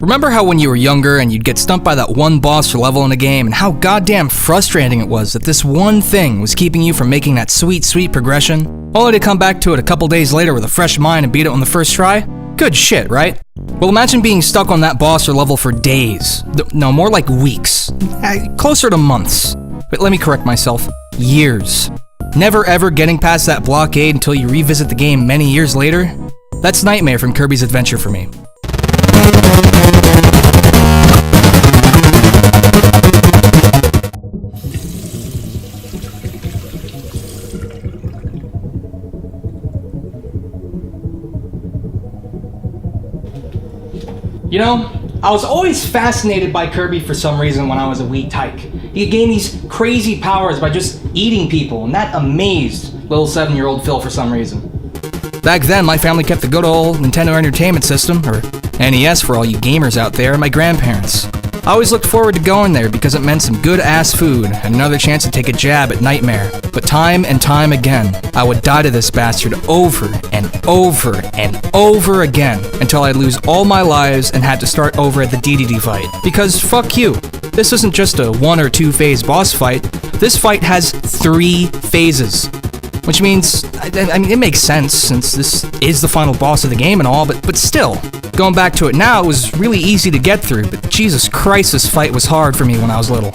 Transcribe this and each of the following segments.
Remember how when you were younger and you'd get stumped by that one boss or level in a game and how goddamn frustrating it was that this one thing was keeping you from making that sweet, sweet progression? Only to come back to it a couple days later with a fresh mind and beat it on the first try? Good shit, right? Well, imagine being stuck on that boss or level for days. No, more like weeks. Closer to months. But let me correct myself. Years. Never ever getting past that blockade until you revisit the game many years later? That's Nightmare from Kirby's Adventure for me. You know, I was always fascinated by Kirby for some reason when I was a wee tyke. He could gain these crazy powers by just eating people, and that amazed little 7-year-old Phil for some reason. Back then, my family kept the good old Nintendo Entertainment System, or NES for all you gamers out there, at my grandparents'. I always looked forward to going there because it meant some good-ass food and another chance to take a jab at Nightmare. But time and time again, I would die to this bastard over and over and over again until I'd lose all my lives and had to start over at the DDD fight. Because fuck you. This isn't just a 1 or 2 phase boss fight. This fight has 3 phases. Which means, I mean, it makes sense since this is the final boss of the game and all, but still. Going back to it now, it was really easy to get through, but Jesus Christ, this fight was hard for me when I was little.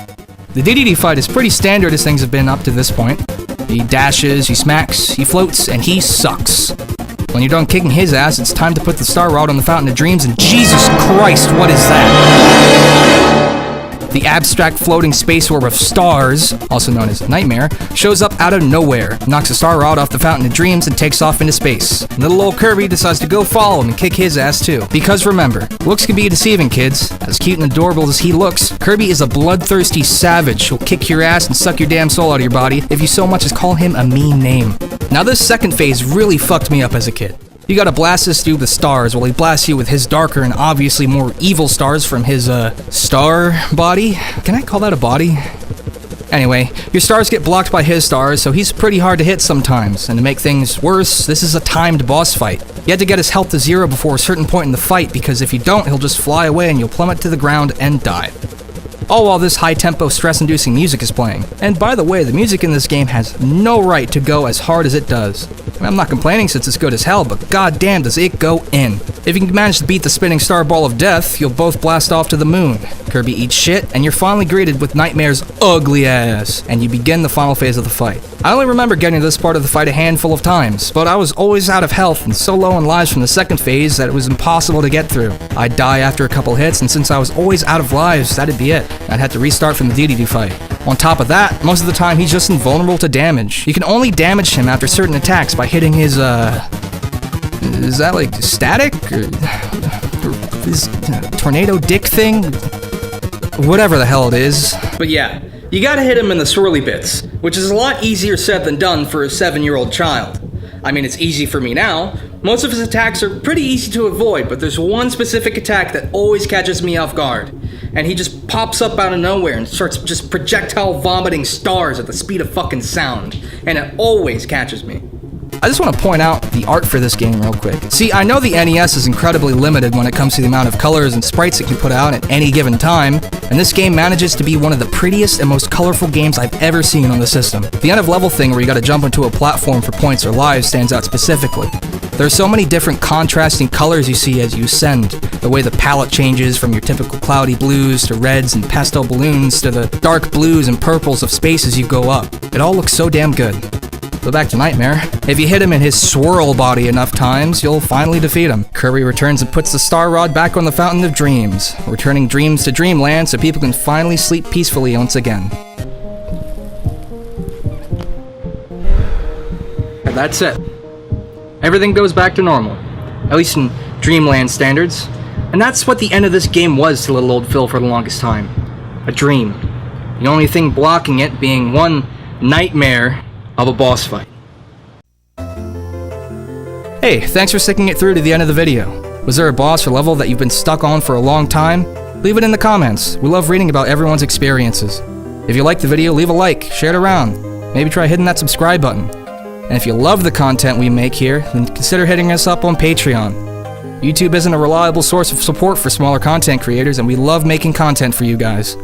The DDD fight is pretty standard as things have been up to this point. He dashes, he smacks, he floats, and he sucks. When you're done kicking his ass, it's time to put the star rod on the Fountain of Dreams, and Jesus Christ, what is that? The abstract floating space orb of stars, also known as Nightmare, shows up out of nowhere, knocks a star rod off the Fountain of Dreams, and takes off into space. Little old Kirby decides to go follow him and kick his ass too. Because remember, looks can be deceiving, kids. As cute and adorable as he looks, Kirby is a bloodthirsty savage who'll kick your ass and suck your damn soul out of your body if you so much as call him a mean name. Now this second phase really fucked me up as a kid. You gotta blast this dude with stars while he blasts you with his darker and obviously more evil stars from his, star body? Can I call that a body? Anyway, your stars get blocked by his stars, so he's pretty hard to hit sometimes, and to make things worse, this is a timed boss fight. You have to get his health to 0 before a certain point in the fight, because if you don't, he'll just fly away and you'll plummet to the ground and die. All while this high-tempo, stress-inducing music is playing. And by the way, the music in this game has no right to go as hard as it does. I mean, I'm not complaining since it's good as hell, but goddamn does it go in. If you can manage to beat the spinning star ball of death, you'll both blast off to the moon. Kirby eats shit, and you're finally greeted with Nightmare's ugly ass, and you begin the final phase of the fight. I only remember getting to this part of the fight a handful of times, but I was always out of health and so low in lives from the second phase that it was impossible to get through. I'd die after a couple hits, and since I was always out of lives, that'd be it. I'd have to restart from the DDD fight. On top of that, most of the time he's just invulnerable to damage. You can only damage him after certain attacks by hitting his, is that like static? Or his tornado dick thing? Whatever the hell it is. But yeah, you gotta hit him in the swirly bits, which is a lot easier said than done for a 7-year-old child. I mean, it's easy for me now. Most of his attacks are pretty easy to avoid, but there's one specific attack that always catches me off guard. And he just pops up out of nowhere and starts just projectile vomiting stars at the speed of fucking sound. And it always catches me. I just want to point out the art for this game real quick. See, I know the NES is incredibly limited when it comes to the amount of colors and sprites it can put out at any given time, and this game manages to be one of the prettiest and most colorful games I've ever seen on the system. The end of level thing where you gotta jump into a platform for points or lives stands out specifically. There are so many different contrasting colors you see as you ascend. The way the palette changes from your typical cloudy blues to reds and pastel balloons to the dark blues and purples of space as you go up. It all looks so damn good. Go back to Nightmare. If you hit him in his swirl body enough times, you'll finally defeat him. Kirby returns and puts the star rod back on the Fountain of Dreams, returning dreams to dreamland so people can finally sleep peacefully once again. And that's it. Everything goes back to normal, at least in dreamland standards. And that's what the end of this game was to little old Phil for the longest time. A dream. The only thing blocking it being one nightmare of a boss fight. Hey, thanks for sticking it through to the end of the video. Was there a boss or level that you've been stuck on for a long time? Leave it in the comments. We love reading about everyone's experiences. If you liked the video, leave a like, share it around. Maybe try hitting that subscribe button. And if you love the content we make here, then consider hitting us up on Patreon. YouTube isn't a reliable source of support for smaller content creators, and we love making content for you guys.